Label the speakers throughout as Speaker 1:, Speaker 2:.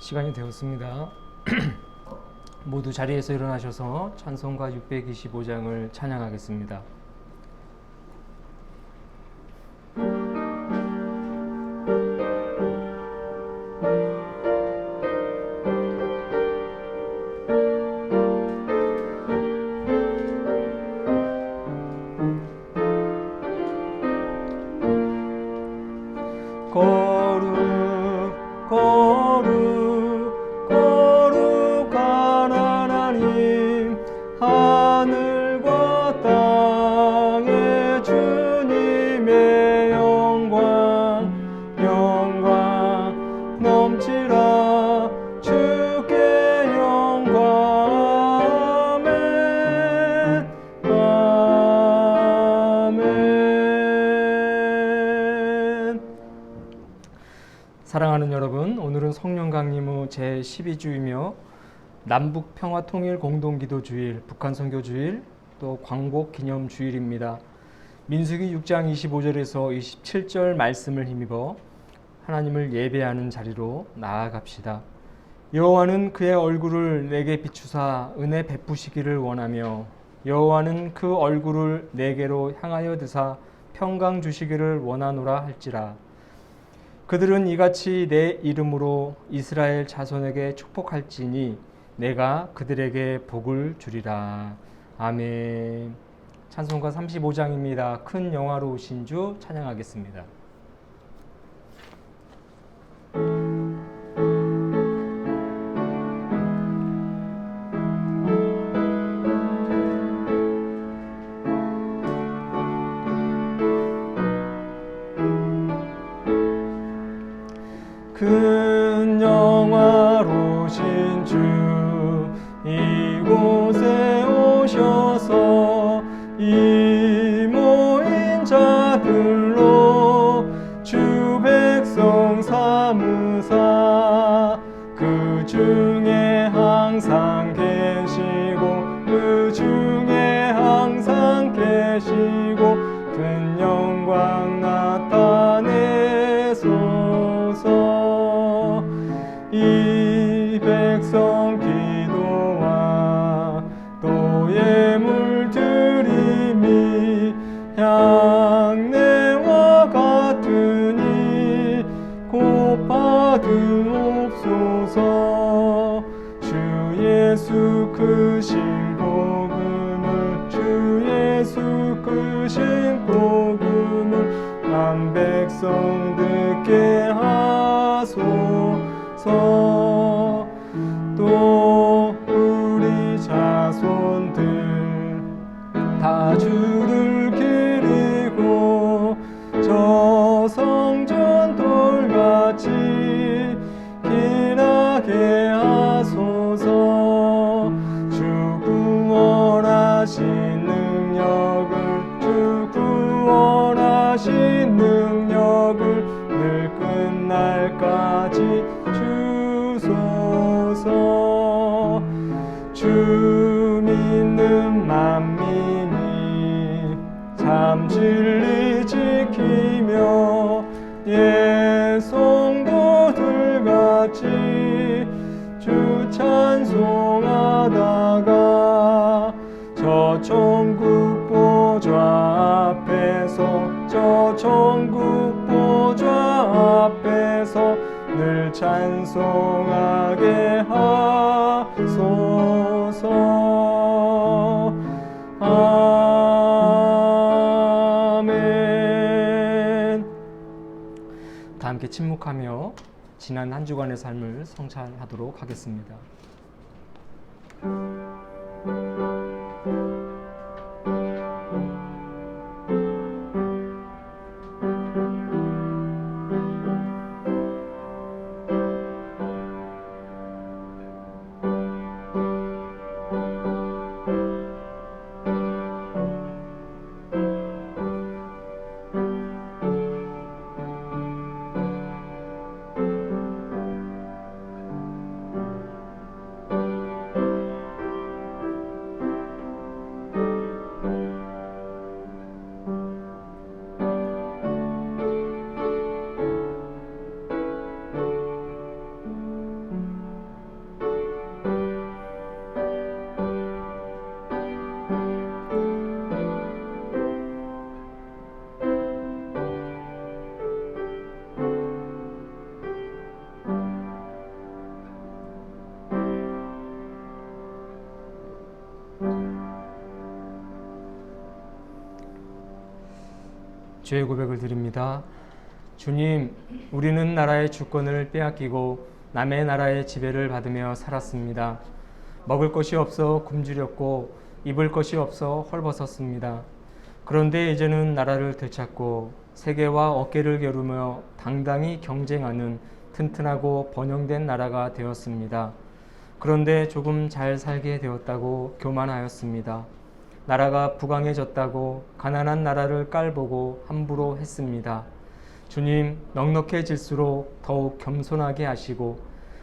Speaker 1: 시간이 되었습니다. 모두 자리에서 일어나셔서 찬송가 625장을 찬양하겠습니다. 사랑하는 여러분, 오늘은 성령 강림 후 제12주이며 남북 평화 통일 공동기도 주일, 북한 선교 주일, 또 광복 기념 주일입니다. 민수기 6장 25절에서 27절 말씀을 힘입어 하나님을 예배하는 자리로 나아갑시다. 여호와는 그의 얼굴을 내게 비추사 은혜 베푸시기를 원하며 여호와는 그 얼굴을 내게로 향하여 드사 평강 주시기를 원하노라 할지라. 그들은 이같이 내 이름으로 이스라엘 자손에게 축복할지니 내가 그들에게 복을 주리라. 아멘. 찬송가 35장입니다. 큰 영화로우신 주 찬양하겠습니다.
Speaker 2: 큰 영화로우신 주 이곳에 오셔서 이 모인 자들로 주 백성 삼으사 그 중에 항상 계시고 그 중에 항상 계시고 큰 영광 나타내소서. 이 백성 기도와 또 예물 드림이 향내와 같으니 곧 받으옵소서. 주 예수 크신 복음 주신 복음을 만 백성 듣게 하소서. 또 우리 자손들 다 주를 기리고 저 성전 돌같이 길하게 하소서. 주 구원하신 능력을 늘 끝날까지 주소서. 주 믿는 만민이 참 진리 지키며 예 성도들같이 주 찬송하다가 저 천국 보좌 앞에서 늘 찬송하게 하소서. 아멘.
Speaker 1: 다 함께 침묵하며 지난 한 주간의 삶을 성찰하도록 하겠습니다. 죄의 고백을 드립니다. 주님, 우리는 나라의 주권을 빼앗기고 남의 나라의 지배를 받으며 살았습니다. 먹을 것이 없어 굶주렸고 입을 것이 없어 헐벗었습니다. 그런데 이제는 나라를 되찾고 세계와 어깨를 겨루며 당당히 경쟁하는 튼튼하고 번영된 나라가 되었습니다. 그런데 조금 잘 살게 되었다고 교만하였습니다. 나라가 부강해졌다고 가난한 나라를 깔보고 함부로 했습니다. 주님, 넉넉해질수록 더욱 겸손하게 하시고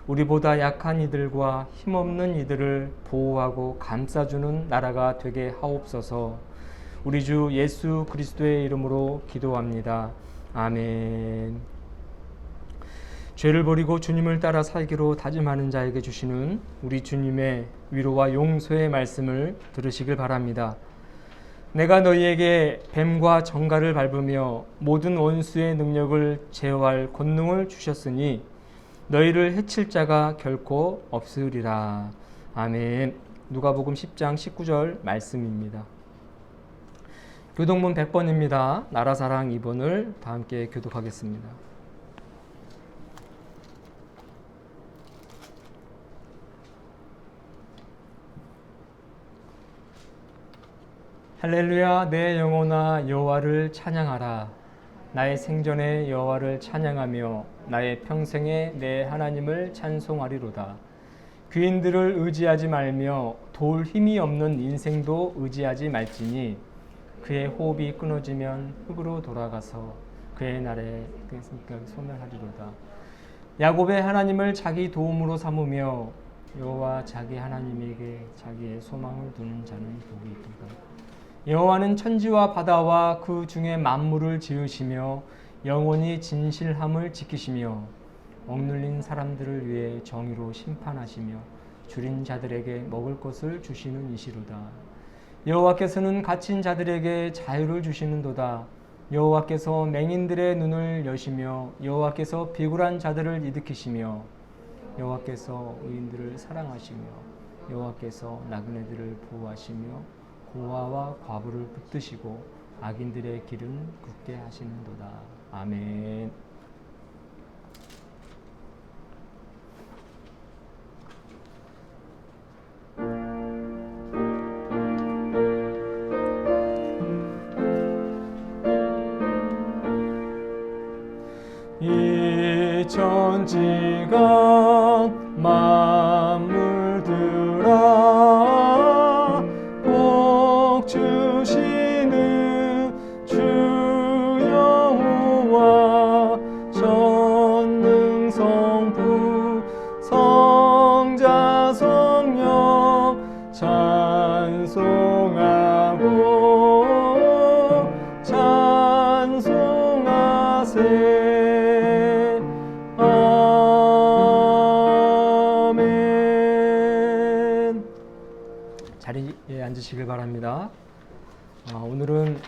Speaker 1: 우리보다 약한 이들과 힘없는 이들을 보호하고 감싸주는 나라가 되게 하옵소서. 우리 주 예수 그리스도의 이름으로 기도합니다. 아멘. 죄를 버리고 주님을 따라 살기로 다짐하는 자에게 주시는 우리 주님의 위로와 용서의 말씀을 들으시길 바랍니다. 내가 너희에게 뱀과 정갈을 밟으며 모든 원수의 능력을 제어할 권능을 주셨으니 너희를 해칠 자가 결코 없으리라. 아멘. 누가복음 10장 19절 말씀입니다. 교동문 100번입니다. 나라사랑 2번을 다 함께 교독하겠습니다. 할렐루야. 내 영혼아 여호와를 찬양하라. 나의 생전에 여호와를 찬양하며 나의 평생에 내 하나님을 찬송하리로다. 귀인들을 의지하지 말며 도울 힘이 없는 인생도 의지하지 말지니 그의 호흡이 끊어지면 흙으로 돌아가서 그의 날에 소멸하리로다. 야곱의 하나님을 자기 도움으로 삼으며 여호와 자기 하나님에게 자기의 소망을 두는 자는 복이 있도다. 여호와는 천지와 바다와 그 중에 만물을 지으시며 영원히 진실함을 지키시며 억눌린 사람들을 위해 정의로 심판하시며 줄인 자들에게 먹을 것을 주시는 이시로다. 여호와께서는 갇힌 자들에게 자유를 주시는도다. 여호와께서 맹인들의 눈을 여시며 여호와께서 비굴한 자들을 일으키시며 여호와께서 의인들을 사랑하시며 여호와께서 나그네들을 보호하시며 고아와 과부를 붙드시고 악인들의 길은 굳게 하시는도다. 아멘.
Speaker 2: 이 천지가 만물들아 복 주시는 주 여호와 전능성부 성자 성령 찬송하고 찬송하세. 아멘.
Speaker 1: 자리에 앉으시길 바랍니다. 오늘은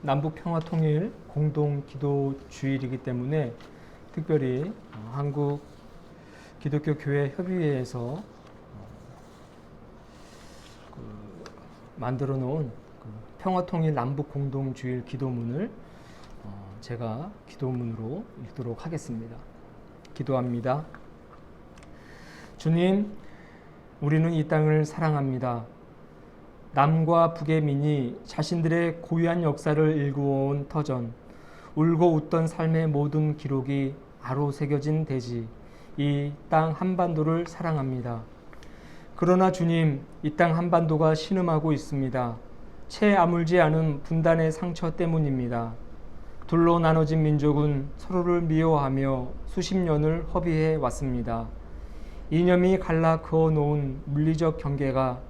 Speaker 1: 남북평화통일 공동기도주일이기 때문에 특별히 한국 기독교 교회 협의회에서 만들어 놓은 평화통일 남북공동주일 기도문을 제가 기도문으로 읽도록 하겠습니다. 기도합니다. 주님, 우리는 이 땅을 사랑합니다. 남과 북의 민이 자신들의 고유한 역사를 일구어온 터전, 울고 웃던 삶의 모든 기록이 아로 새겨진 대지, 이 땅 한반도를 사랑합니다. 그러나 주님, 이 땅 한반도가 신음하고 있습니다. 채 아물지 않은 분단의 상처 때문입니다. 둘로 나눠진 민족은 서로를 미워하며 수십 년을 허비해 왔습니다. 이념이 갈라 그어놓은 물리적 경계가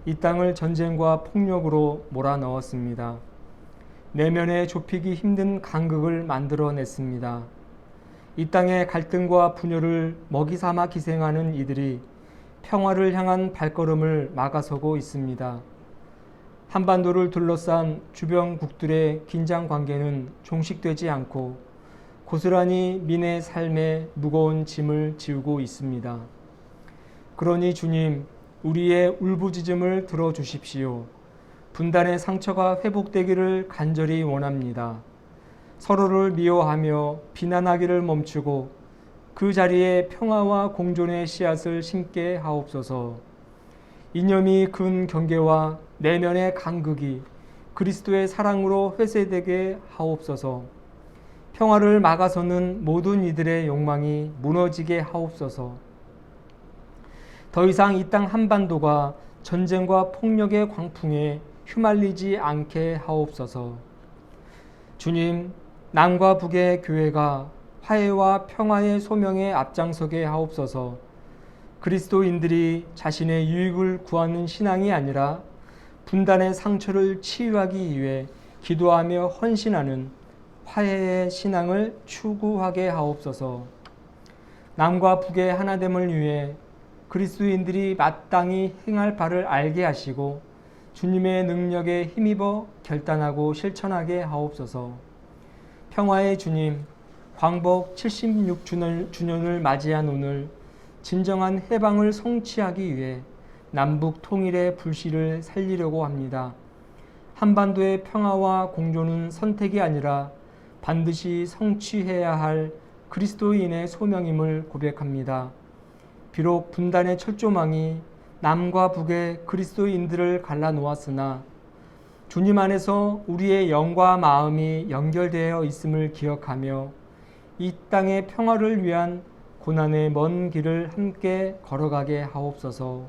Speaker 1: 이 땅을 전쟁과 폭력으로 몰아넣었습니다. 내면에 좁히기 힘든 간극을 만들어냈습니다. 이 땅의 갈등과 분열을 먹이 삼아 기생하는 이들이 평화를 향한 발걸음을 막아서고 있습니다. 한반도를 둘러싼 주변국들의 긴장 관계는 종식되지 않고 고스란히 민의 삶에 무거운 짐을 지우고 있습니다. 그러니 주님, 우리의 울부짖음을 들어주십시오. 분단의 상처가 회복되기를 간절히 원합니다. 서로를 미워하며 비난하기를 멈추고 그 자리에 평화와 공존의 씨앗을 심게 하옵소서. 이념이 근 경계와 내면의 간극이 그리스도의 사랑으로 회세되게 하옵소서. 평화를 막아서는 모든 이들의 욕망이 무너지게 하옵소서. 더 이상 이 땅 한반도가 전쟁과 폭력의 광풍에 휘말리지 않게 하옵소서. 주님, 남과 북의 교회가 화해와 평화의 소명에 앞장서게 하옵소서. 그리스도인들이 자신의 유익을 구하는 신앙이 아니라 분단의 상처를 치유하기 위해 기도하며 헌신하는 화해의 신앙을 추구하게 하옵소서. 남과 북의 하나됨을 위해 그리스도인들이 마땅히 행할 바를 알게 하시고 주님의 능력에 힘입어 결단하고 실천하게 하옵소서. 평화의 주님, 광복 76주년을 맞이한 오늘 진정한 해방을 성취하기 위해 남북 통일의 불씨를 살리려고 합니다. 한반도의 평화와 공존은 선택이 아니라 반드시 성취해야 할 그리스도인의 소명임을 고백합니다. 비록 분단의 철조망이 남과 북의 그리스도인들을 갈라놓았으나 주님 안에서 우리의 영과 마음이 연결되어 있음을 기억하며 이 땅의 평화를 위한 고난의 먼 길을 함께 걸어가게 하옵소서.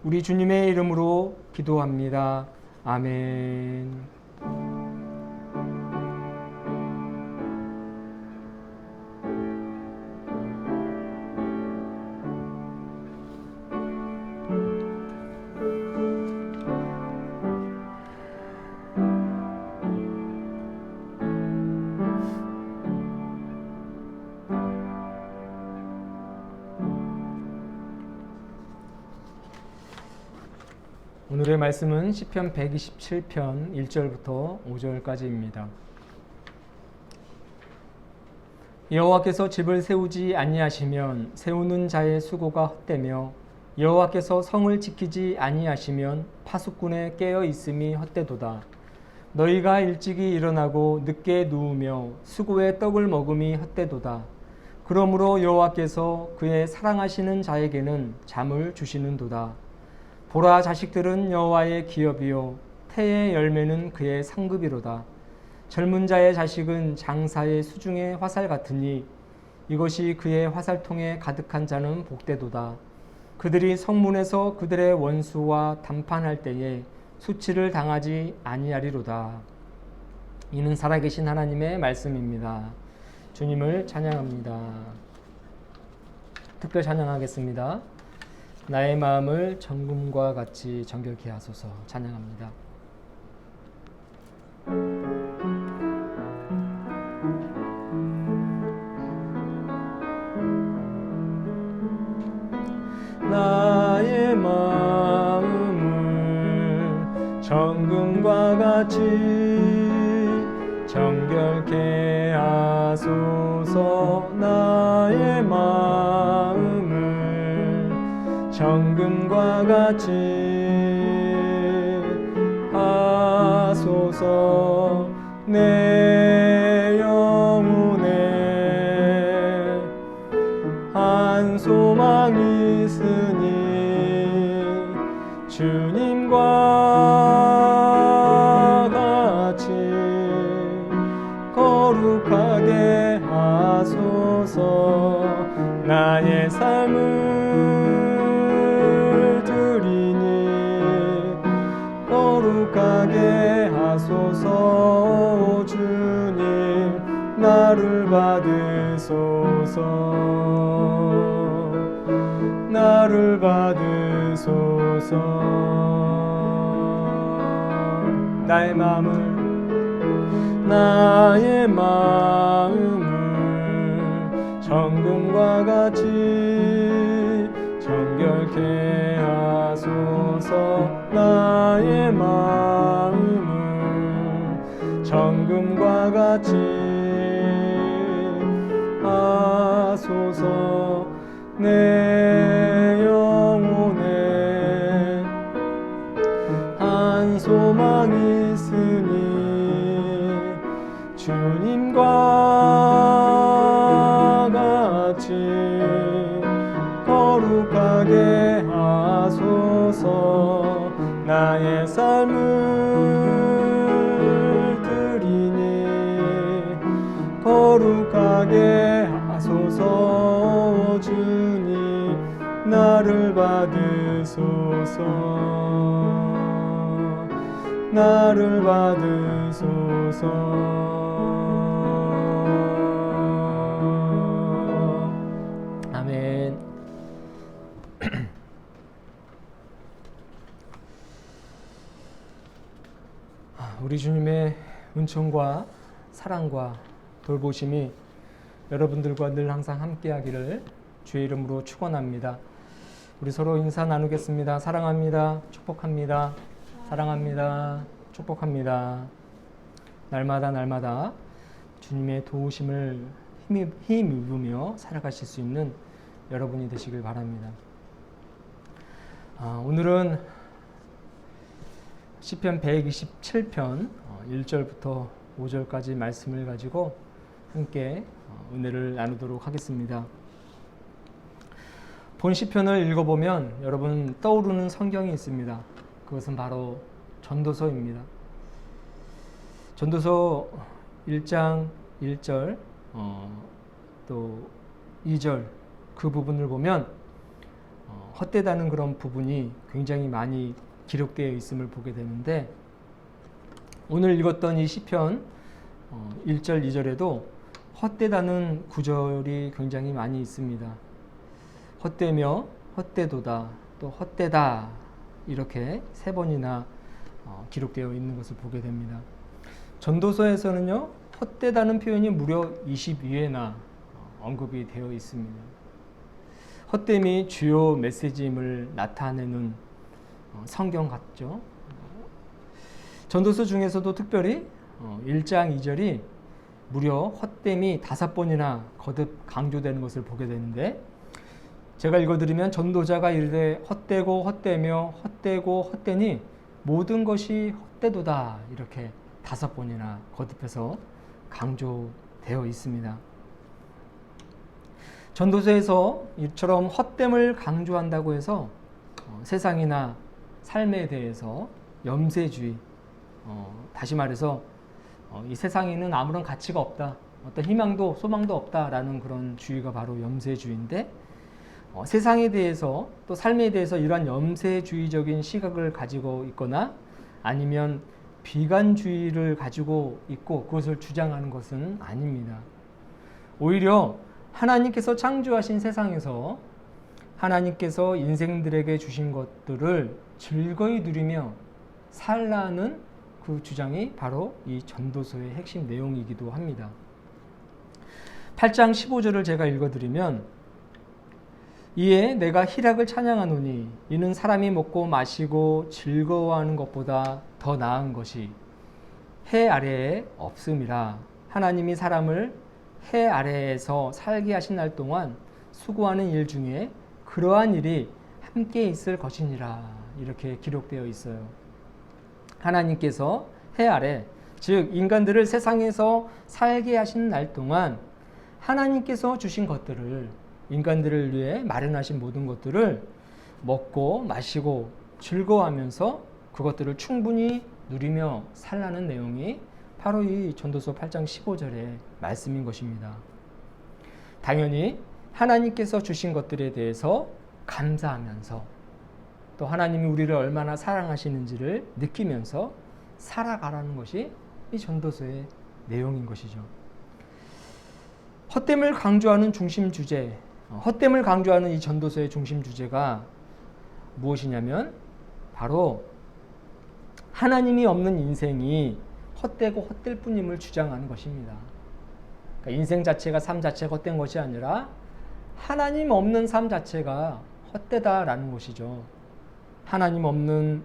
Speaker 1: 우리 주님의 이름으로 기도합니다. 아멘. 오늘의 말씀은 시편 127편 1절부터 5절까지입니다. 여호와께서 집을 세우지 아니하시면 세우는 자의 수고가 헛되며 여호와께서 성을 지키지 아니하시면 파수꾼의 깨어 있음이 헛되도다. 너희가 일찍이 일어나고 늦게 누우며 수고의 떡을 먹음이 헛되도다. 그러므로 여호와께서 그의 사랑하시는 자에게는 잠을 주시는도다. 보라, 자식들은 여호와의 기업이요 태의 열매는 그의 상급이로다. 젊은 자의 자식은 장사의 수중의 화살 같으니 이것이 그의 화살통에 가득한 자는 복되도다. 그들이 성문에서 그들의 원수와 담판할 때에 수치를 당하지 아니하리로다. 이는 살아계신 하나님의 말씀입니다. 주님을 찬양합니다. 특별 찬양하겠습니다. 나의 마음을 정금과 같이 정결케 하소서. 찬양합니다.
Speaker 2: 나의 마음을 정금과 같이 정결케 하소서. 나의 마음을 정금과 같이 하소서. 내 영혼에 한 소망이 있으니 주님과 같이 거룩하게 하소서. 나의 삶을 드리니 거룩하게 하소서. 주님 나를 받으소서. 나를 받으소서. 나의 마음을 정금과 같이 정결케 하소서. 나의 마음을 정금과 같이 하소서. 내 영혼에 한 소망이 있으니 주님과 같이 거룩하게 하소서. 나의 삶을 드리니 거룩하게 하소서. 주님 나를 받으소서. 나를 받으소서.
Speaker 1: 아멘. 우리 주님의 은총과 사랑과 돌보심이 여러분들과 늘 항상 함께하기를 주의 이름으로 축원합니다. 우리 서로 인사 나누겠습니다. 사랑합니다. 축복합니다. 사랑합니다. 축복합니다. 날마다 주님의 도우심을 힘입으며 살아가실 수 있는 여러분이 되시길 바랍니다. 오늘은 시편 127편 1절부터 5절까지 말씀을 가지고 함께 은혜를 나누도록 하겠습니다. 본 시편을 읽어보면 여러분 떠오르는 성경이 있습니다. 그것은 바로 전도서입니다. 전도서 1장 1절 또 2절 그 부분을 보면 헛되다는 그런 부분이 굉장히 많이 기록되어 있음을 보게 되는데, 오늘 읽었던 이 시편 1절 2절에도 헛되다는 구절이 굉장히 많이 있습니다. 헛되며 헛되도다 또 헛되다 이렇게 3번이나 기록되어 있는 것을 보게 됩니다. 전도서에서는요 헛되다는 표현이 무려 22회나 언급이 되어 있습니다. 헛됨이 주요 메시지임을 나타내는 성경 같죠. 전도서 중에서도 특별히 1장 2절이 무려 헛됨이 5번이나 거듭 강조되는 것을 보게 되는데, 제가 읽어드리면 전도자가 이르되 헛되고 헛되며 헛되고 헛되니 모든 것이 헛되도다 이렇게 5번이나 거듭해서 강조되어 있습니다. 전도서에서 이처럼 헛됨을 강조한다고 해서 세상이나 삶에 대해서 염세주의, 다시 말해서 이 세상에는 아무런 가치가 없다, 어떤 희망도 소망도 없다라는 그런 주의가 바로 염세주의인데, 세상에 대해서 또 삶에 대해서 이러한 염세주의적인 시각을 가지고 있거나 아니면 비관주의를 가지고 있고 그것을 주장하는 것은 아닙니다. 오히려 하나님께서 창조하신 세상에서 하나님께서 인생들에게 주신 것들을 즐거이 누리며 살라는 그 주장이 바로 이 전도서의 핵심 내용이기도 합니다. 8장 15절을 제가 읽어드리면, 이에 내가 희락을 찬양하노니 이는 사람이 먹고 마시고 즐거워하는 것보다 더 나은 것이 해 아래에 없음이라. 하나님이 사람을 해 아래에서 살게 하신 날 동안 수고하는 일 중에 그러한 일이 함께 있을 것이니라. 이렇게 기록되어 있어요. 하나님께서 해 아래, 즉 인간들을 세상에서 살게 하신 날 동안 하나님께서 주신 것들을, 인간들을 위해 마련하신 모든 것들을 먹고 마시고 즐거워하면서 그것들을 충분히 누리며 살라는 내용이 바로 이 전도서 8장 15절의 말씀인 것입니다. 당연히 하나님께서 주신 것들에 대해서 감사하면서 또 하나님이 우리를 얼마나 사랑하시는지를 느끼면서 살아가라는 것이 이 전도서의 내용인 것이죠. 헛됨을 강조하는 중심 주제, 헛됨을 강조하는 이 전도서의 중심 주제가 무엇이냐면 바로 하나님이 없는 인생이 헛되고 헛될 뿐임을 주장하는 것입니다. 그러니까 인생 자체가, 삶 자체가 헛된 것이 아니라 하나님 없는 삶 자체가 헛되다라는 것이죠. 하나님 없는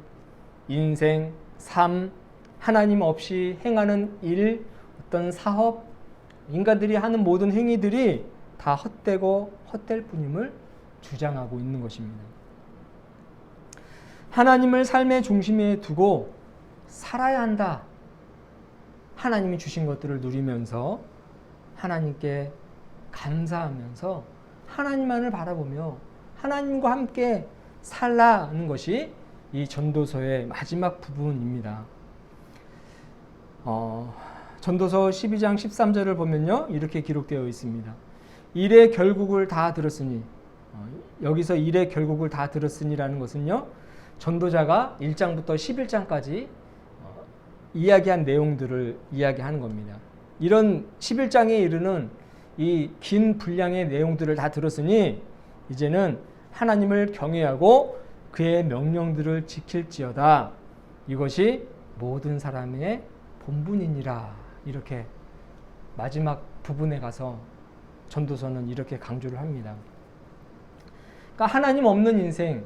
Speaker 1: 인생, 삶, 하나님 없이 행하는 일, 어떤 사업, 인간들이 하는 모든 행위들이 다 헛되고 헛될 뿐임을 주장하고 있는 것입니다. 하나님을 삶의 중심에 두고 살아야 한다. 하나님이 주신 것들을 누리면서 하나님께 감사하면서 하나님만을 바라보며 하나님과 함께 살라는 것이 이 전도서의 마지막 부분입니다. 전도서 12장 13절을 보면요, 이렇게 기록되어 있습니다. 일의 결국을 다 들었으니, 여기서 일의 결국을 다 들었으니라는 것은요, 전도자가 1장부터 11장까지 이야기한 내용들을 이야기하는 겁니다. 이런 11장에 이르는 이 긴 분량의 내용들을 다 들었으니 이제는 하나님을 경외하고 그의 명령들을 지킬지어다. 이것이 모든 사람의 본분이니라. 이렇게 마지막 부분에 가서 전도서는 이렇게 강조를 합니다. 그러니까 하나님 없는 인생,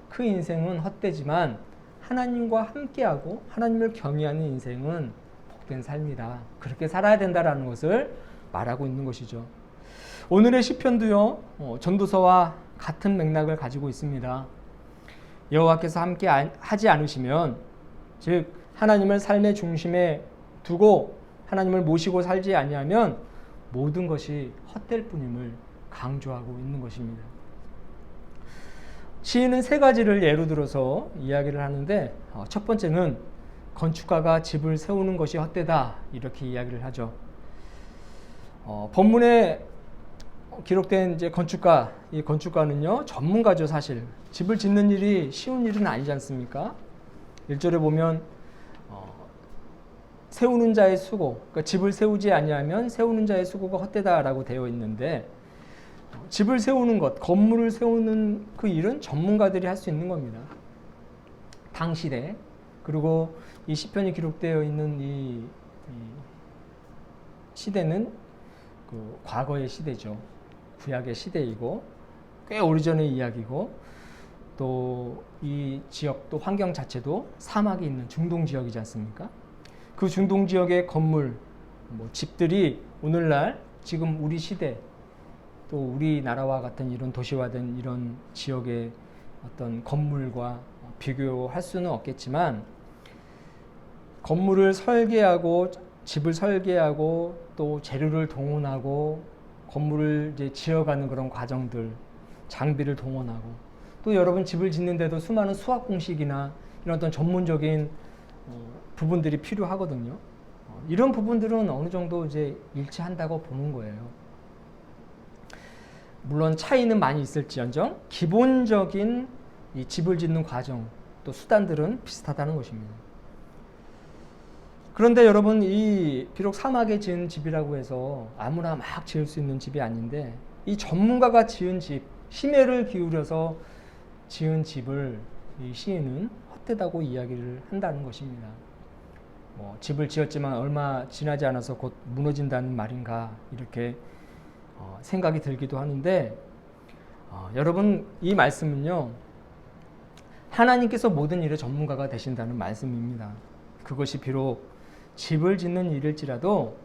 Speaker 1: 그 인생은 헛되지만 하나님과 함께하고 하나님을 경외하는 인생은 복된 삶이다. 그렇게 살아야 된다라는 것을 말하고 있는 것이죠. 오늘의 시편도요, 전도서와 같은 맥락을 가지고 있습니다. 여호와께서 함께 하지 않으시면, 즉 하나님을 삶의 중심에 두고 하나님을 모시고 살지 아니하면 모든 것이 헛될 뿐임을 강조하고 있는 것입니다. 시인은 3가지를 예로 들어서 이야기를 하는데, 첫 번째는 건축가가 집을 세우는 것이 헛되다, 이렇게 이야기를 하죠. 본문에 기록된 이제 건축가, 이 건축가는요, 전문가죠. 사실 집을 짓는 일이 쉬운 일은 아니지 않습니까? 1절에 보면 세우는 자의 수고, 그러니까 집을 세우지 아니하면 세우는 자의 수고가 헛되다라고 되어 있는데, 집을 세우는 것, 건물을 세우는 그 일은 전문가들이 할 수 있는 겁니다. 당시대, 그리고 이 시편이 기록되어 있는 이 시대는 그 과거의 시대죠. 구약의 시대이고 꽤 오래전의 이야기고, 또 이 지역, 또 환경 자체도 사막이 있는 중동 지역이지 않습니까? 그 중동 지역의 건물, 집들이 오늘날 지금 우리 시대, 또 우리나라와 같은 이런 도시화된 이런 지역의 어떤 건물과 비교할 수는 없겠지만, 건물을 설계하고 집을 설계하고 또 재료를 동원하고 건물을 이제 지어가는 그런 과정들, 장비를 동원하고 또 여러분 집을 짓는데도 수많은 수학 공식이나 이런 어떤 전문적인 부분들이 필요하거든요. 이런 부분들은 어느 정도 이제 일치한다고 보는 거예요. 물론 차이는 많이 있을지언정 기본적인 이 집을 짓는 과정 또 수단들은 비슷하다는 것입니다. 그런데 여러분 이 비록 사막에 지은 집이라고 해서 아무나 막 지을 수 있는 집이 아닌데 이 전문가가 지은 집, 심혈을 기울여서 지은 집을 이 시인은 헛되다고 이야기를 한다는 것입니다. 집을 지었지만 얼마 지나지 않아서 곧 무너진다는 말인가 이렇게 생각이 들기도 하는데 여러분 이 말씀은요 하나님께서 모든 일의 전문가가 되신다는 말씀입니다. 그것이 비록 집을 짓는 일일지라도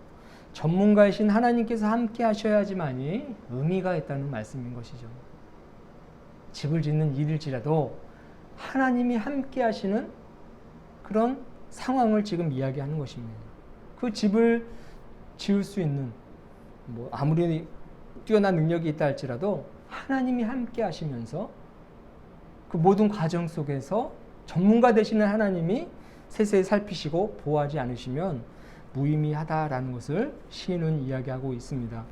Speaker 1: 전문가이신 하나님께서 함께 하셔야지만이 의미가 있다는 말씀인 것이죠. 집을 짓는 일일지라도 하나님이 함께 하시는 그런 상황을 지금 이야기하는 것입니다. 그 집을 지을 수 있는 아무리 뛰어난 능력이 있다 할지라도 하나님이 함께 하시면서 그 모든 과정 속에서 전문가 되시는 하나님이 세세히 살피시고 보호하지 않으시면 무의미하다라는 것을 시인은 이야기하고 있습니다.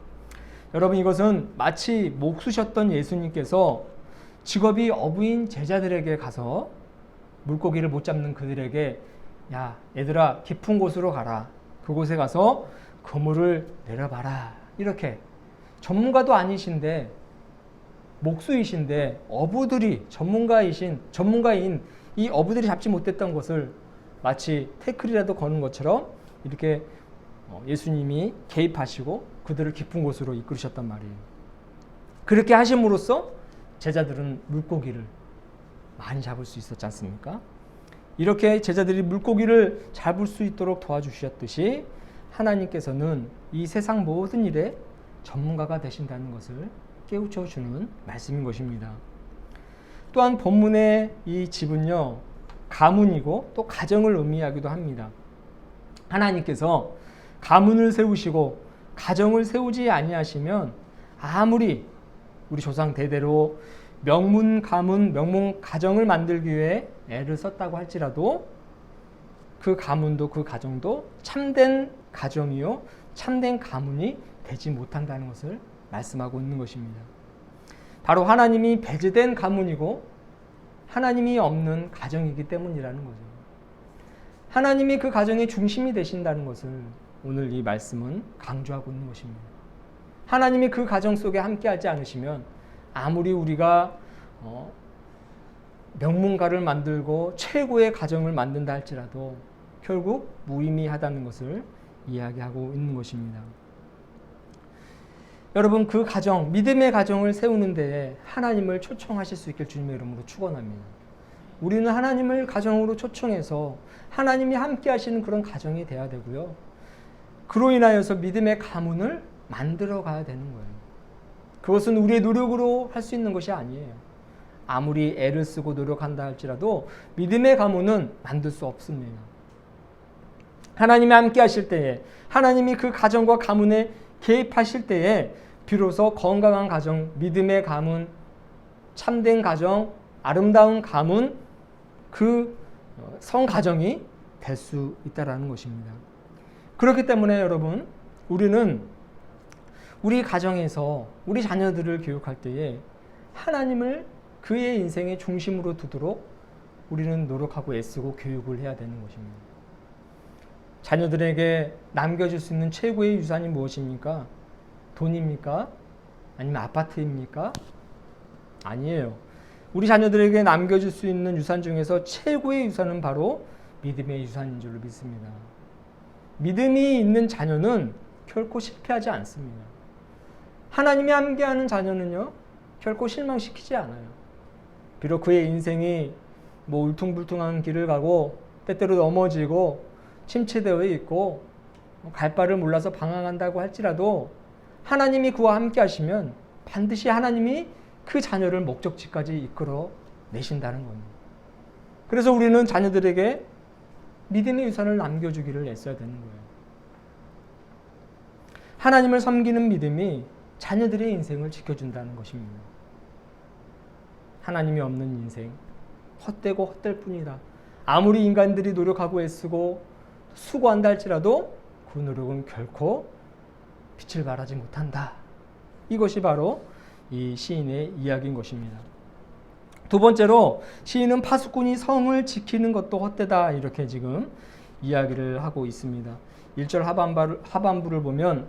Speaker 1: 여러분 이것은 마치 목수셨던 예수님께서 직업이 어부인 제자들에게 가서 물고기를 못 잡는 그들에게 야 얘들아 깊은 곳으로 가라. 그곳에 가서 그물을 내려봐라. 이렇게 전문가도 아니신데 목수이신데 어부들이 전문가인 이 어부들이 잡지 못했던 것을 마치 태클이라도 거는 것처럼 이렇게 예수님이 개입하시고 그들을 깊은 곳으로 이끌으셨단 말이에요. 그렇게 하심으로써 제자들은 물고기를 많이 잡을 수 있었지 않습니까? 이렇게 제자들이 물고기를 잡을 수 있도록 도와주셨듯이 하나님께서는 이 세상 모든 일에 전문가가 되신다는 것을 깨우쳐주는 말씀인 것입니다. 또한 본문의 이 집은요 가문이고 또 가정을 의미하기도 합니다. 하나님께서 가문을 세우시고 가정을 세우지 아니하시면 아무리 우리 조상 대대로 명문 가문, 명문 가정을 만들기 위해 애를 썼다고 할지라도 그 가문도 그 가정도 참된 가정이요 참된 가문이 되지 못한다는 것을 말씀하고 있는 것입니다. 바로 하나님이 배제된 가문이고 하나님이 없는 가정이기 때문이라는 거죠. 하나님이 그 가정의 중심이 되신다는 것을 오늘 이 말씀은 강조하고 있는 것입니다. 하나님이 그 가정 속에 함께하지 않으시면 아무리 우리가 명문가를 만들고 최고의 가정을 만든다 할지라도 결국 무의미하다는 것을 이야기하고 있는 것입니다. 여러분 그 가정, 믿음의 가정을 세우는 데에 하나님을 초청하실 수 있길 주님의 이름으로 축원합니다. 우리는 하나님을 가정으로 초청해서 하나님이 함께 하시는 그런 가정이 돼야 되고요. 그로 인하여서 믿음의 가문을 만들어 가야 되는 거예요. 그것은 우리의 노력으로 할 수 있는 것이 아니에요. 아무리 애를 쓰고 노력한다 할지라도 믿음의 가문은 만들 수 없습니다. 하나님이 함께 하실 때에 하나님이 그 가정과 가문에 개입하실 때에 비로소 건강한 가정, 믿음의 가문, 참된 가정, 아름다운 가문, 그 성가정이 될 수 있다는 것입니다. 그렇기 때문에 여러분 우리는 우리 가정에서 우리 자녀들을 교육할 때에 하나님을 그의 인생의 중심으로 두도록 우리는 노력하고 애쓰고 교육을 해야 되는 것입니다. 자녀들에게 남겨줄 수 있는 최고의 유산이 무엇입니까? 돈입니까? 아니면 아파트입니까? 아니에요. 우리 자녀들에게 남겨줄 수 있는 유산 중에서 최고의 유산은 바로 믿음의 유산인 줄로 믿습니다. 믿음이 있는 자녀는 결코 실패하지 않습니다. 하나님이 함께하는 자녀는요 결코 실망시키지 않아요. 비록 그의 인생이 울퉁불퉁한 길을 가고 때때로 넘어지고 침체되어 있고 갈 바를 몰라서 방황한다고 할지라도 하나님이 그와 함께 하시면 반드시 하나님이 그 자녀를 목적지까지 이끌어 내신다는 겁니다. 그래서 우리는 자녀들에게 믿음의 유산을 남겨주기를 애써야 되는 거예요. 하나님을 섬기는 믿음이 자녀들의 인생을 지켜준다는 것입니다. 하나님이 없는 인생, 헛되고 헛될 뿐이다. 아무리 인간들이 노력하고 애쓰고 수고한다 할지라도 그 노력은 결코 빛을 발하지 못한다. 이것이 바로 이 시인의 이야기인 것입니다. 두 번째로 시인은 파수꾼이 성을 지키는 것도 헛되다 이렇게 지금 이야기를 하고 있습니다. 1절 하반부를 보면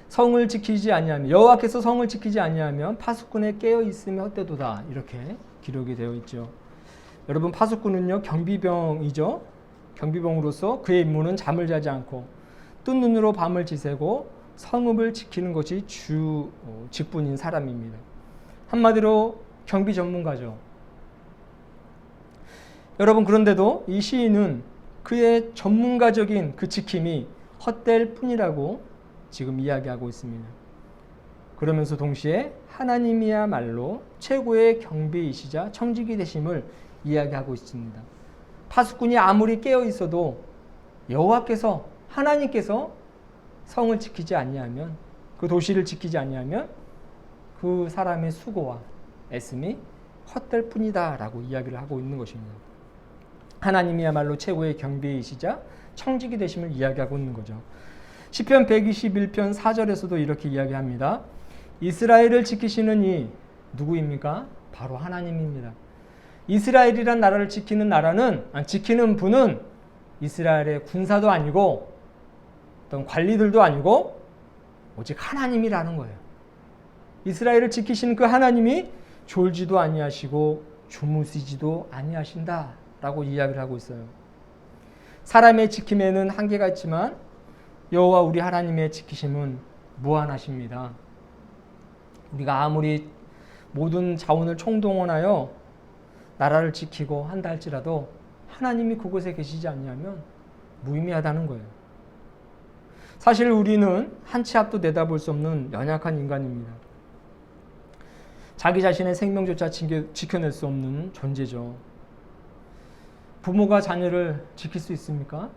Speaker 1: 성을 지키지 아니하면 여호와께서 성을 지키지 아니하면 파수꾼에 깨어 있음이 헛되도다 이렇게 기록이 되어 있죠. 여러분 파수꾼은요 경비병이죠. 경비병으로서 그의 임무는 잠을 자지 않고 뜬 눈으로 밤을 지새고 성읍을 지키는 것이 주 직분인 사람입니다. 한마디로 경비 전문가죠. 여러분 그런데도 이 시인은 그의 전문가적인 그 지킴이 헛될 뿐이라고 지금 이야기하고 있습니다. 그러면서 동시에 하나님이야말로 최고의 경비이시자 청지기 되심을 이야기하고 있습니다. 파수꾼이 아무리 깨어 있어도 여호와께서 하나님께서 성을 지키지 아니하면 그 도시를 지키지 아니하면 그 사람의 수고와 애씀이 헛될 뿐이다라고 이야기를 하고 있는 것입니다. 하나님이야말로 최고의 경비이시자 청지기 되심을 이야기하고 있는 거죠. 시편 121편 4절에서도 이렇게 이야기합니다. 이스라엘을 지키시는 이 누구입니까? 바로 하나님입니다. 이스라엘이란 나라를 지키는 분은 이스라엘의 군사도 아니고 어떤 관리들도 아니고 오직 하나님이라는 거예요. 이스라엘을 지키시는 그 하나님이 졸지도 아니하시고 주무시지도 아니하신다라고 이야기를 하고 있어요. 사람의 지킴에는 한계가 있지만 여호와 우리 하나님의 지키심은 무한하십니다. 우리가 아무리 모든 자원을 총동원하여 나라를 지키고 한다 할지라도 하나님이 그곳에 계시지 않냐면 무의미하다는 거예요. 사실 우리는 한 치 앞도 내다볼 수 없는 연약한 인간입니다. 자기 자신의 생명조차 지켜낼 수 없는 존재죠. 부모가 자녀를 지킬 수 있습니까?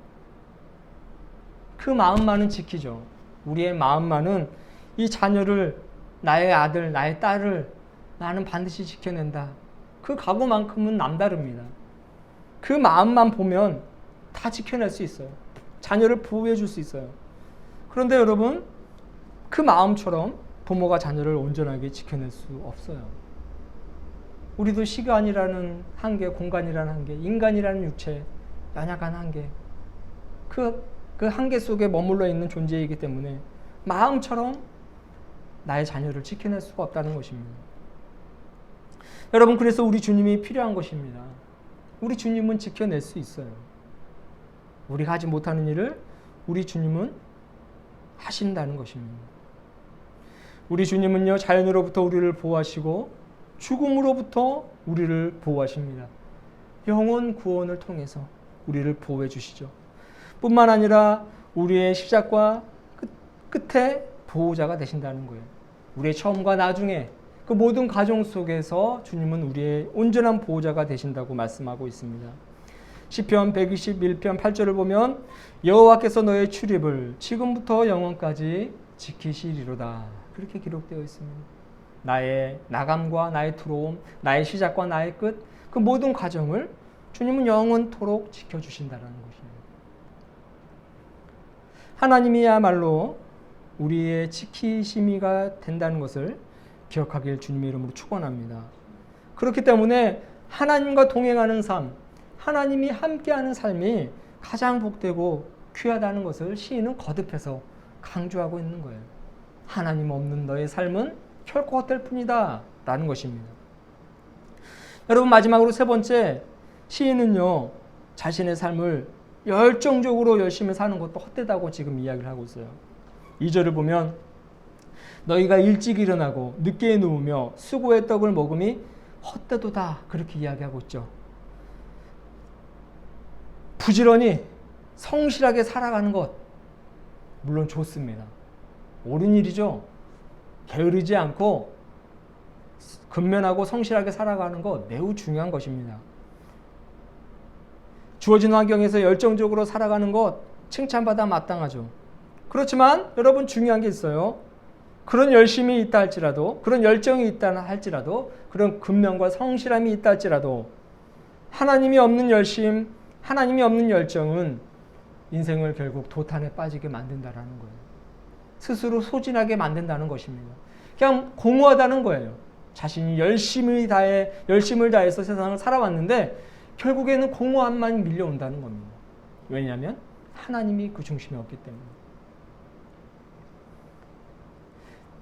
Speaker 1: 그 마음만은 지키죠. 우리의 마음만은 이 자녀를, 나의 아들, 나의 딸을 나는 반드시 지켜낸다. 그 각오만큼은 남다릅니다. 그 마음만 보면 다 지켜낼 수 있어요. 자녀를 보호해 줄 수 있어요. 그런데 여러분, 그 마음처럼 부모가 자녀를 온전하게 지켜낼 수 없어요. 우리도 시간이라는 한계, 공간이라는 한계, 인간이라는 육체, 연약한 한계, 그 한계 속에 머물러 있는 존재이기 때문에 마음처럼 나의 자녀를 지켜낼 수가 없다는 것입니다. 여러분, 그래서 우리 주님이 필요한 것입니다. 우리 주님은 지켜낼 수 있어요. 우리가 하지 못하는 일을 우리 주님은 하신다는 것입니다. 우리 주님은요, 자연으로부터 우리를 보호하시고 죽음으로부터 우리를 보호하십니다. 영원 구원을 통해서 우리를 보호해 주시죠. 뿐만 아니라 우리의 시작과 끝에 보호자가 되신다는 거예요. 우리의 처음과 나중에 그 모든 과정 속에서 주님은 우리의 온전한 보호자가 되신다고 말씀하고 있습니다. 시편 121편 8절을 보면 여호와께서 너의 출입을 지금부터 영원까지 지키시리로다. 그렇게 기록되어 있습니다. 나의 나감과 나의 들어옴, 나의 시작과 나의 끝, 그 모든 과정을 주님은 영원토록 지켜주신다는 것입니다. 하나님이야말로 우리의 지키심이가 된다는 것을 기억하길 주님의 이름으로 축원합니다. 그렇기 때문에 하나님과 동행하는 삶, 하나님이 함께하는 삶이 가장 복되고 귀하다는 것을 시인은 거듭해서 강조하고 있는 거예요. 하나님 없는 너의 삶은 결코 헛될 뿐이다 라는 것입니다. 여러분, 마지막으로 세 번째, 시인은요 자신의 삶을 열정적으로 열심히 사는 것도 헛되다고 지금 이야기를 하고 있어요. 2절을 보면 너희가 일찍 일어나고 늦게 누우며 수고의 떡을 먹음이 헛되도다 그렇게 이야기하고 있죠. 부지런히 성실하게 살아가는 것 물론 좋습니다. 옳은 일이죠. 게으르지 않고 근면하고 성실하게 살아가는 것 매우 중요한 것입니다. 주어진 환경에서 열정적으로 살아가는 것 칭찬받아 마땅하죠. 그렇지만 여러분 중요한 게 있어요. 그런 열심이 있다 할지라도, 그런 열정이 있다 할지라도, 그런 근면과 성실함이 있다 할지라도 하나님이 없는 열심, 하나님이 없는 열정은 인생을 결국 도탄에 빠지게 만든다라는 거예요. 스스로 소진하게 만든다는 것입니다. 그냥 공허하다는 거예요. 자신이 열심을 다해서 세상을 살아왔는데 결국에는 공허함만 밀려온다는 겁니다. 왜냐하면 하나님이 그 중심에 없기 때문에.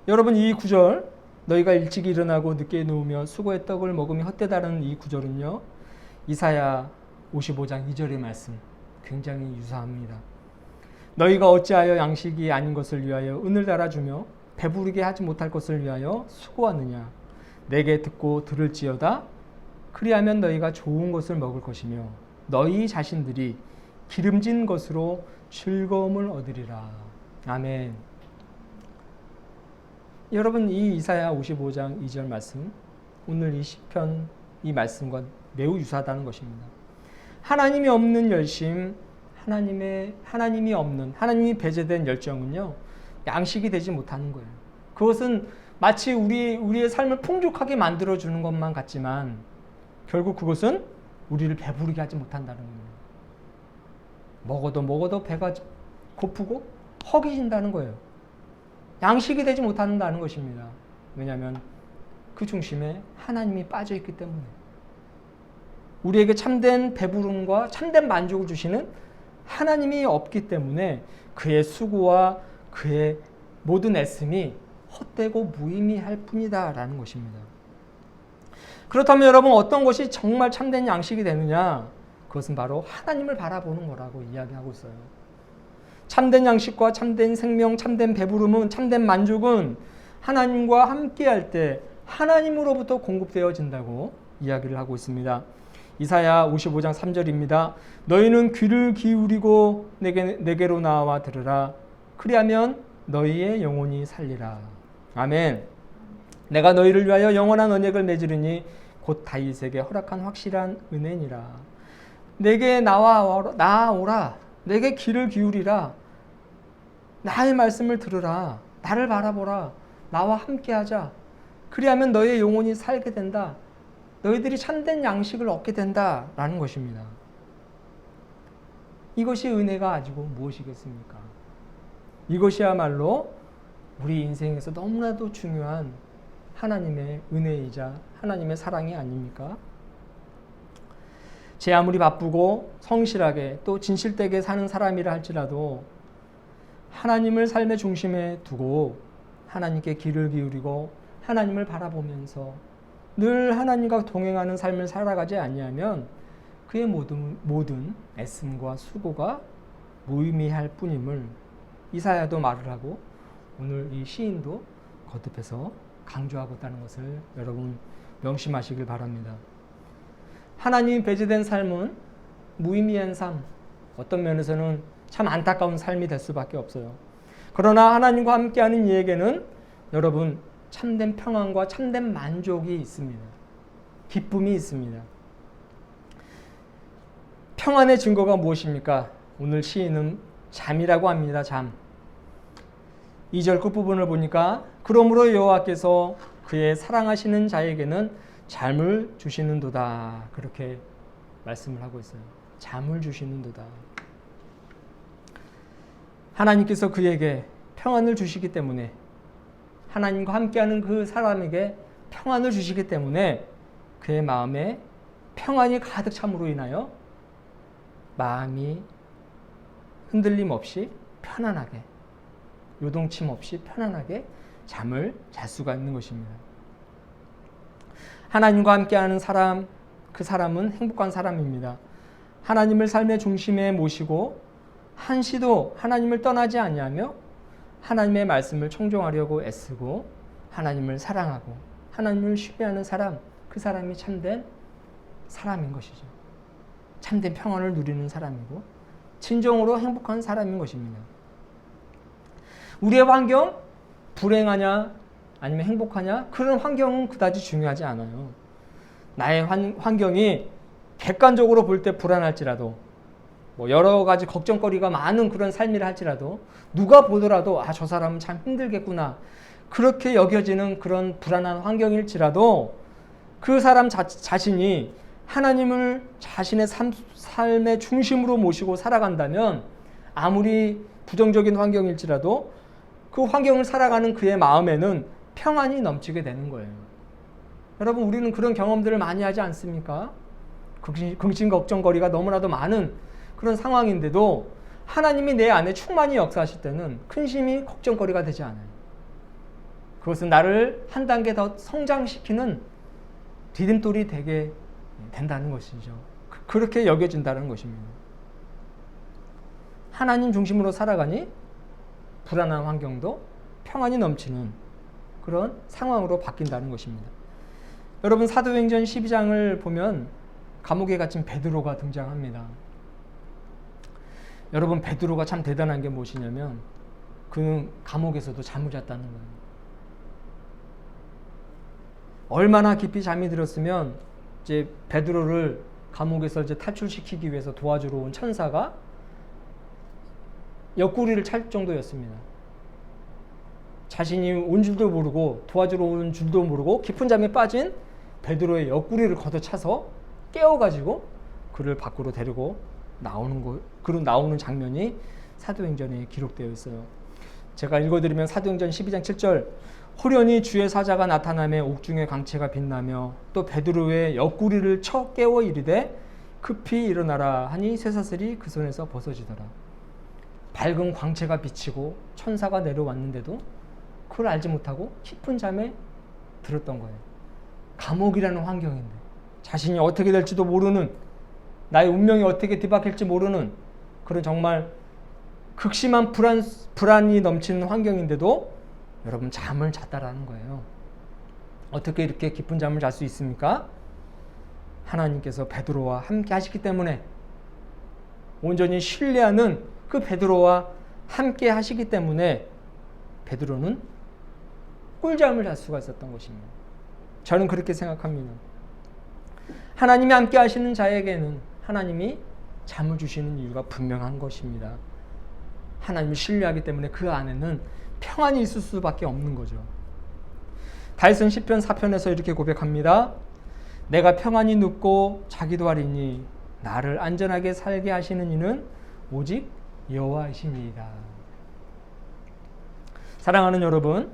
Speaker 1: 여러분, 이 구절, 너희가 일찍 일어나고 늦게 누우며 수고의 떡을 먹으며 헛되다라는 이 구절은요, 이사야 55장 2절의 말씀 굉장히 유사합니다. 너희가 어찌하여 양식이 아닌 것을 위하여 은을 달아주며 배부르게 하지 못할 것을 위하여 수고하느냐. 내게 듣고 들을지어다. 그리하면 너희가 좋은 것을 먹을 것이며 너희 자신들이 기름진 것으로 즐거움을 얻으리라. 아멘. 여러분, 이 이사야 55장 2절 말씀, 오늘 이 시편 이 말씀과 매우 유사하다는 것입니다. 하나님이 없는 열심, 하나님이 배제된 열정은요, 양식이 되지 못하는 거예요. 그것은 마치 우리의 삶을 풍족하게 만들어주는 것만 같지만 결국 그것은 우리를 배부르게 하지 못한다는 겁니다. 먹어도 배가 고프고 허기진다는 거예요. 양식이 되지 못한다는 것입니다. 왜냐하면 그 중심에 하나님이 빠져있기 때문에. 우리에게 참된 배부름과 참된 만족을 주시는 하나님이 없기 때문에 그의 수고와 그의 모든 애씀이 헛되고 무의미할 뿐이다 라는 것입니다. 그렇다면 여러분, 어떤 것이 정말 참된 양식이 되느냐? 그것은 바로 하나님을 바라보는 거라고 이야기하고 있어요. 참된 양식과 참된 생명, 참된 배부름은, 참된 만족은 하나님과 함께할 때 하나님으로부터 공급되어진다고 이야기를 하고 있습니다. 이사야 55장 3절입니다. 너희는 귀를 기울이고 내게로 나와 들으라. 그리하면 너희의 영혼이 살리라. 아멘. 내가 너희를 위하여 영원한 언약을 맺으리니 곧 다윗에게 허락한 확실한 은혜니라. 내게 나아오라. 내게 귀를 기울이라. 나의 말씀을 들으라. 나를 바라보라. 나와 함께하자. 그리하면 너의 영혼이 살게 된다. 너희들이 참된 양식을 얻게 된다라는 것입니다. 이것이 은혜가 가지고 무엇이겠습니까? 이것이야말로 우리 인생에서 너무나도 중요한 하나님의 은혜이자 하나님의 사랑이 아닙니까? 제 아무리 바쁘고 성실하게 또 진실되게 사는 사람이라 할지라도 하나님을 삶의 중심에 두고 하나님께 귀를 기울이고 하나님을 바라보면서 늘 하나님과 동행하는 삶을 살아가지 아니하면 그의 모든 애씀과 수고가 무의미할 뿐임을 이사야도 말을 하고 오늘 이 시인도 거듭해서 강조하고 있다는 것을 여러분 명심하시길 바랍니다. 하나님이 배제된 삶은 무의미한 삶, 어떤 면에서는 참 안타까운 삶이 될 수밖에 없어요. 그러나 하나님과 함께하는 이에게는 여러분 참된 평안과 참된 만족이 있습니다. 기쁨이 있습니다. 평안의 증거가 무엇입니까? 오늘 시인은 잠이라고 합니다. 잠. 2절 끝부분을 보니까 그러므로 여호와께서 그의 사랑하시는 자에게는 잠을 주시는도다. 그렇게 말씀을 하고 있어요. 잠을 주시는도다. 하나님께서 그에게 평안을 주시기 때문에 하나님과 함께하는 그 사람에게 평안을 주시기 때문에 그의 마음에 평안이 가득 참으로 인하여 마음이 흔들림 없이 편안하게 요동침 없이 편안하게 잠을 잘 수가 있는 것입니다. 하나님과 함께하는 사람, 그 사람은 행복한 사람입니다. 하나님을 삶의 중심에 모시고 한시도 하나님을 떠나지 아니하며 하나님의 말씀을 청종하려고 애쓰고 하나님을 사랑하고 하나님을 신뢰하는 사람, 그 사람이 참된 사람인 것이죠. 참된 평안을 누리는 사람이고 진정으로 행복한 사람인 것입니다. 우리의 환경, 불행하냐 아니면 행복하냐, 그런 환경은 그다지 중요하지 않아요. 나의 환경이 객관적으로 볼 때 불안할지라도 뭐 여러 가지 걱정거리가 많은 그런 삶이라 할지라도 누가 보더라도 아, 저 사람은 참 힘들겠구나 그렇게 여겨지는 그런 불안한 환경일지라도 그 사람 자신이 하나님을 자신의 삶의 중심으로 모시고 살아간다면 아무리 부정적인 환경일지라도 그 환경을 살아가는 그의 마음에는 평안이 넘치게 되는 거예요. 여러분, 우리는 그런 경험들을 많이 하지 않습니까? 근심 걱정거리가 너무나도 많은 그런 상황인데도 하나님이 내 안에 충만히 역사하실 때는 근심이 걱정거리가 되지 않아요. 그것은 나를 한 단계 더 성장시키는 디딤돌이 되게 된다는 것이죠. 그렇게 여겨진다는 것입니다. 하나님 중심으로 살아가니 불안한 환경도 평안이 넘치는 그런 상황으로 바뀐다는 것입니다. 여러분, 사도행전 12장을 보면 감옥에 갇힌 베드로가 등장합니다. 여러분, 베드로가 참 대단한 게 무엇이냐면 그는 감옥에서도 잠을 잤다는 거예요. 얼마나 깊이 잠이 들었으면 이제 베드로를 감옥에서 이제 탈출시키기 위해서 도와주러 온 천사가 옆구리를 찰 정도였습니다. 자신이 온 줄도 모르고 도와주러 온 줄도 모르고 깊은 잠에 빠진 베드로의 옆구리를 걷어차서 깨워가지고 그를 밖으로 데리고 나오는 장면이 사도행전에 기록되어 있어요. 제가 읽어드리면 사도행전 12장 7절 호련히 주의 사자가 나타나매 옥중의 광채가 빛나며 또 베드로의 옆구리를 쳐 깨워 이르되 급히 일어나라 하니 쇠사슬이 그 손에서 벗어지더라. 밝은 광채가 비치고 천사가 내려왔는데도 그걸 알지 못하고 깊은 잠에 들었던 거예요. 감옥이라는 환경인데 자신이 어떻게 될지도 모르는, 나의 운명이 어떻게 뒤바뀔지 모르는 그런 정말 극심한 불안이 넘치는 환경인데도 여러분 잠을 잤다라는 거예요. 어떻게 이렇게 깊은 잠을 잘 수 있습니까? 하나님께서 베드로와 함께 하시기 때문에, 온전히 신뢰하는 그 베드로와 함께 하시기 때문에 베드로는 꿀잠을 잘 수가 있었던 것입니다. 저는 그렇게 생각합니다. 하나님이 함께 하시는 자에게는 하나님이 잠을 주시는 이유가 분명한 것입니다. 하나님을 신뢰하기 때문에 그 안에는 평안이 있을 수밖에 없는 거죠. 다윗은 시편 4편에서 이렇게 고백합니다. 내가 평안히 눕고 자기도 하리니 나를 안전하게 살게 하시는 이는 오직 여호와이시니이다. 사랑하는 여러분,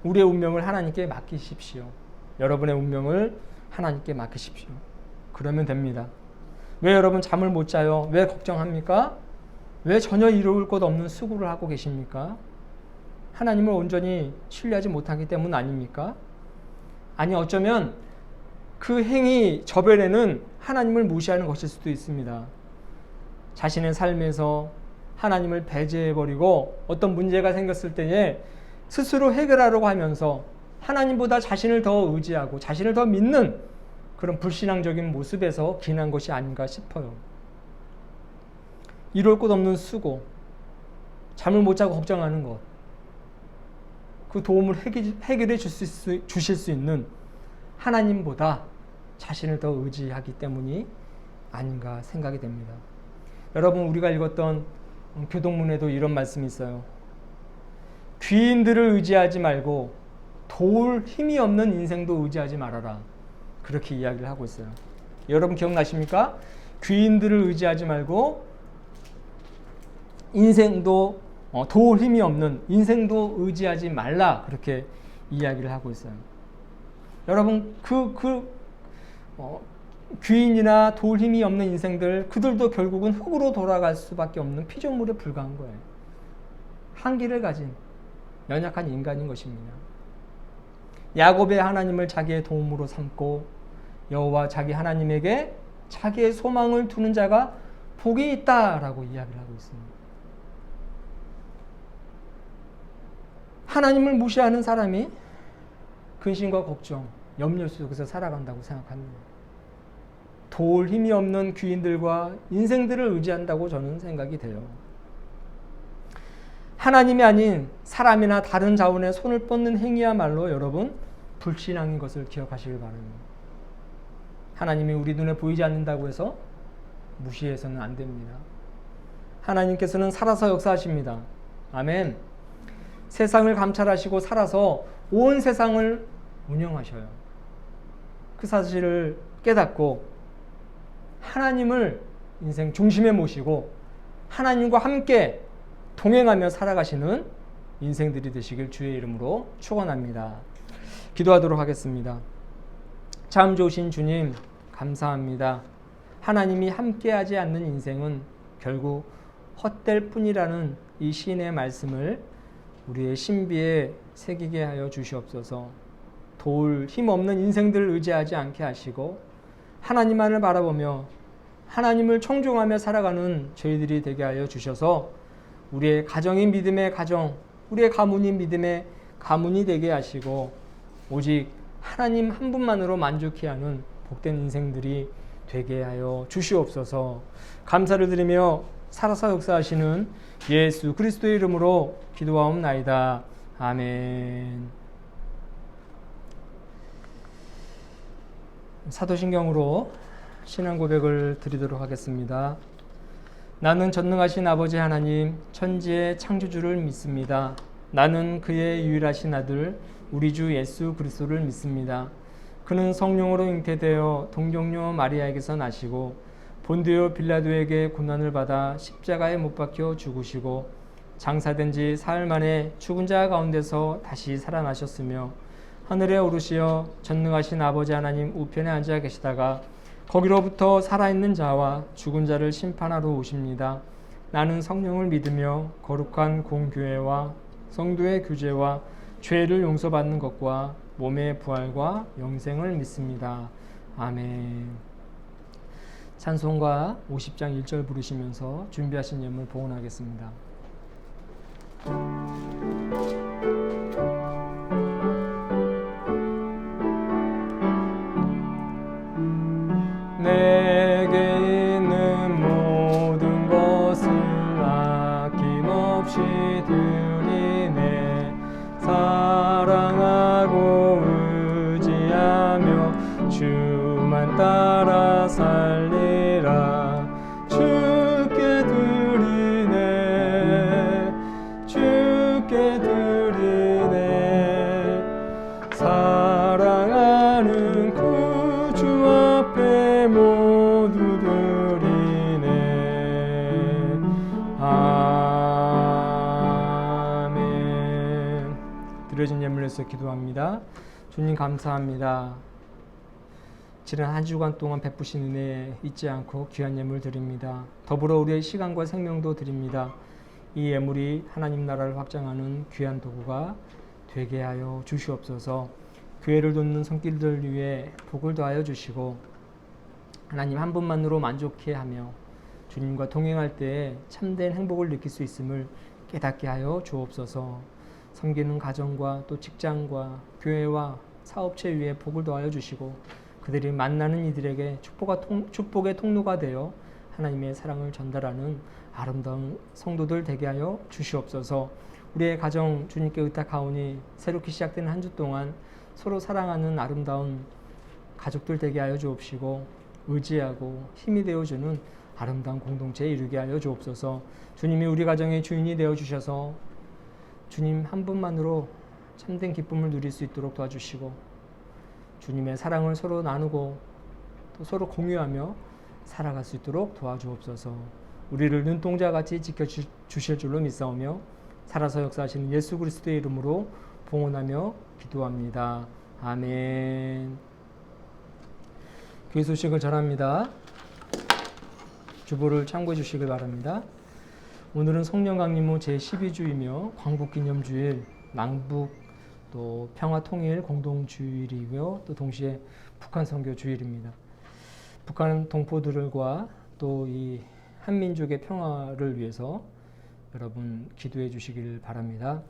Speaker 1: 우리의 운명을 하나님께 맡기십시오. 여러분의 운명을 하나님께 맡기십시오. 그러면 됩니다. 왜 여러분 잠을 못 자요? 왜 걱정합니까? 왜 전혀 이룰 것 없는 수고를 하고 계십니까? 하나님을 온전히 신뢰하지 못하기 때문 아닙니까? 아니, 어쩌면 그 행위 저변에는 하나님을 무시하는 것일 수도 있습니다. 자신의 삶에서 하나님을 배제해버리고 어떤 문제가 생겼을 때에 스스로 해결하려고 하면서 하나님보다 자신을 더 의지하고 자신을 더 믿는 그런 불신앙적인 모습에서 기인한 것이 아닌가 싶어요. 이룰 것 없는 수고, 잠을 못 자고 걱정하는 것, 그 도움을 해결해 주실 수 있는 하나님보다 자신을 더 의지하기 때문이 아닌가 생각이 됩니다. 여러분, 우리가 읽었던 교동문에도 이런 말씀이 있어요. 귀인들을 의지하지 말고 도울 힘이 없는 인생도 의지하지 말아라. 그렇게 이야기를 하고 있어요. 여러분 기억나십니까? 귀인들을 의지하지 말고 인생도 도울 힘이 없는 인생도 의지하지 말라. 그렇게 이야기를 하고 있어요. 여러분 귀인이나 도울 힘이 없는 인생들, 그들도 결국은 흙으로 돌아갈 수밖에 없는 피조물에 불과한 거예요. 한계를 가진 연약한 인간인 것입니다. 야곱의 하나님을 자기의 도움으로 삼고 여호와 자기 하나님에게 자기의 소망을 두는 자가 복이 있다라고 이야기를 하고 있습니다. 하나님을 무시하는 사람이 근심과 걱정, 염려 속에서 살아간다고 생각합니다. 도울 힘이 없는 귀인들과 인생들을 의지한다고 저는 생각이 돼요. 하나님이 아닌 사람이나 다른 자원에 손을 뻗는 행위야말로 여러분 불신앙인 것을 기억하시길 바랍니다. 하나님이 우리 눈에 보이지 않는다고 해서 무시해서는 안 됩니다. 하나님께서는 살아서 역사하십니다. 아멘. 세상을 감찰하시고 살아서 온 세상을 운영하셔요. 그 사실을 깨닫고 하나님을 인생 중심에 모시고 하나님과 함께 동행하며 살아가시는 인생들이 되시길 주의 이름으로 축원합니다. 기도하도록 하겠습니다. 참 좋으신 주님, 감사합니다. 하나님이 함께하지 않는 인생은 결국 헛될 뿐이라는 이 시인의 말씀을 우리의 신비에 새기게 하여 주시옵소서. 도울 힘없는 인생들을 의지하지 않게 하시고 하나님만을 바라보며 하나님을 청종하며 살아가는 저희들이 되게 하여 주셔서 우리의 가정이 믿음의 가정, 우리의 가문이 믿음의 가문이 되게 하시고 오직 하나님 한 분만으로 만족해 하는 복된 인생들이 되게 하여 주시옵소서. 감사를 드리며 살아서 역사하시는 예수 그리스도의 이름으로 기도하옵나이다. 아멘. 사도신경으로 신앙 고백을 드리도록 하겠습니다. 나는 전능하신 아버지 하나님, 천지의 창조주를 믿습니다. 나는 그의 유일하신 아들, 우리 주 예수 그리스도를 믿습니다. 그는 성령으로 잉태되어 동정녀 마리아에게서 나시고 본디오 빌라도에게 고난을 받아 십자가에 못 박혀 죽으시고 장사된 지 사흘 만에 죽은 자 가운데서 다시 살아나셨으며 하늘에 오르시어 전능하신 아버지 하나님 우편에 앉아 계시다가 거기로부터 살아있는 자와 죽은 자를 심판하러 오십니다. 나는 성령을 믿으며 거룩한 공교회와 성도의 교제와 죄를 용서받는 것과 몸의 부활과 영생을 믿습니다. 아멘. 찬송가 50장 1절 부르시면서 준비하신 예물 봉헌하겠습니다.
Speaker 2: 내게 있는 모든 것을 아낌없이 드리네. 사랑하고 의지하며 주만 따라 살리라. 주께 드리네. 주께 드리네. 사랑하는 구주 앞에 모두 드리네. 아멘.
Speaker 1: 드려진 예물에서 기도합니다. 주님 감사합니다. 지난 한 주간 동안 베푸신 은혜에 잊지 않고 귀한 예물 드립니다. 더불어 우리의 시간과 생명도 드립니다. 이 예물이 하나님 나라를 확장하는 귀한 도구가 되게 하여 주시옵소서. 교회를 돕는 손길들 위해 복을 더하여 주시고 하나님 한 분만으로 만족해 하며 주님과 동행할 때에 참된 행복을 느낄 수 있음을 깨닫게 하여 주옵소서. 섬기는 가정과 또 직장과 교회와 사업체 위에 복을 더하여 주시고 그들이 만나는 이들에게 축복의 통로가 되어 하나님의 사랑을 전달하는 아름다운 성도들 되게 하여 주시옵소서. 우리의 가정 주님께 의탁하오니 새롭게 시작되는 한 주 동안 서로 사랑하는 아름다운 가족들 되게 하여 주옵시고 의지하고 힘이 되어주는 아름다운 공동체에 이루게 하여 주옵소서. 주님이 우리 가정의 주인이 되어 주셔서 주님 한 분만으로 참된 기쁨을 누릴 수 있도록 도와주시고 주님의 사랑을 서로 나누고 또 서로 공유하며 살아갈 수 있도록 도와주옵소서. 우리를 눈동자같이 지켜주실 줄로 믿사오며 살아서 역사하시는 예수 그리스도의 이름으로 봉헌하며 기도합니다. 아멘. 교회 소식을 전합니다. 주보를 참고해 주시길 바랍니다. 오늘은 성령 강림 후 제12주이며 광복기념주일, 남북 또 평화통일 공동주일이고요. 또 동시에 북한 선교 주일입니다. 북한 동포들과 또 이 한민족의 평화를 위해서 여러분 기도해 주시길 바랍니다.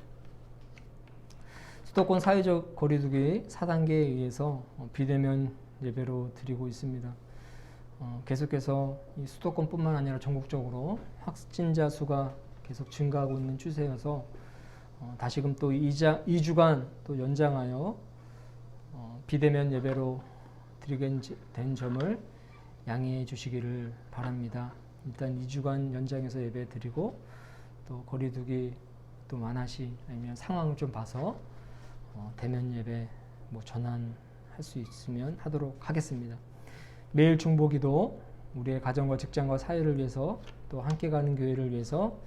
Speaker 1: 수도권 사회적 거리두기 4단계에 의해서 비대면 예배로 드리고 있습니다. 계속해서 이 수도권뿐만 아니라 전국적으로 확진자 수가 계속 증가하고 있는 추세여서 다시금 또 2주간 또 연장하여 비대면 예배로 드리게 된 점을 양해해 주시기를 바랍니다. 일단 2주간 연장해서 예배 드리고 또 거리두기 또 완화시 아니면 상황을 좀 봐서 대면 예배 뭐 전환할 수 있으면 하도록 하겠습니다. 매일 중보기도 우리의 가정과 직장과 사회를 위해서 또 함께 가는 교회를 위해서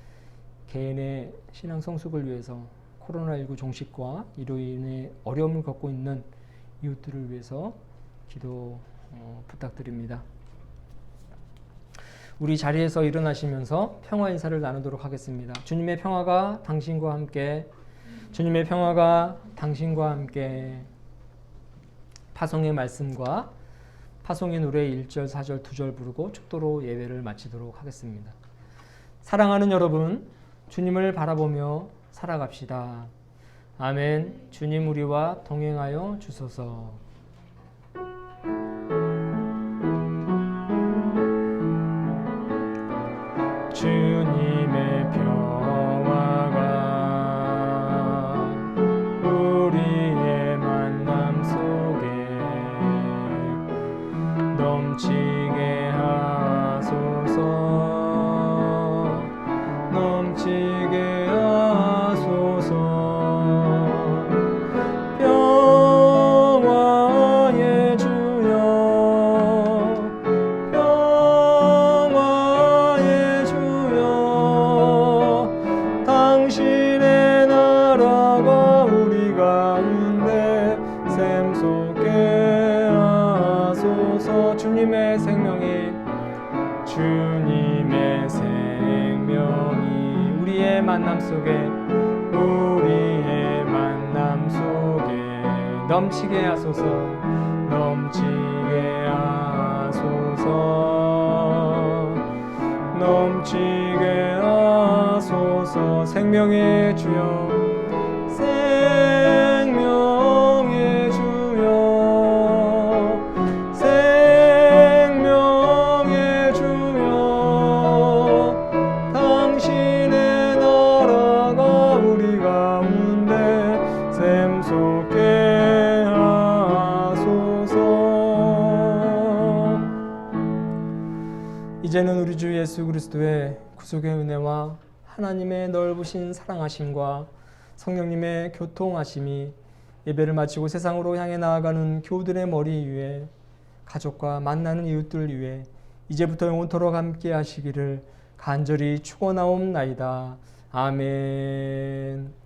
Speaker 1: 개인의 신앙 성숙을 위해서 코로나19 종식과 이로 인해 어려움을 겪고 있는 이웃들을 위해서 기도 부탁드립니다. 우리 자리에서 일어나시면서 평화 인사를 나누도록 하겠습니다. 주님의 평화가 당신과 함께, 주님의 평화가 당신과 함께. 파송의 말씀과 파송의 노래 1절, 4절, 2절 부르고 축도로 예배를 마치도록 하겠습니다. 사랑하는 여러분, 주님을 바라보며 살아갑시다. 아멘. 주님 우리와 동행하여 주소서.
Speaker 2: 주님의 평화가 우리의 만남 속에 넘치게 하소서. 넘치게 하소서. 평화의 주여, 평화의 주여, 당신의 나라가 우리 가운데 샘솟게 하소서. 주님의 생명이, 주님의 생명이 우리의 만남 속에, 우리의 만남 속에 넘치게 하소서. 넘치게 하소서. 넘치게 하소서. 생명의 주여, 생명의 주여, 생명의 주여, 당신의 나라가 우리 가운데 샘솟게 하소서.
Speaker 1: 이제는 우리 주 예수 그리스도의 구속의 은혜와 하나님의 넓으신 사랑하심과 성령님의 교통하심이 예배를 마치고 세상으로 향해 나아가는 교우들의 머리 위에, 가족과 만나는 이웃들 위에 이제부터 영원토록 함께 하시기를 간절히 축원하옵나이다. 아멘.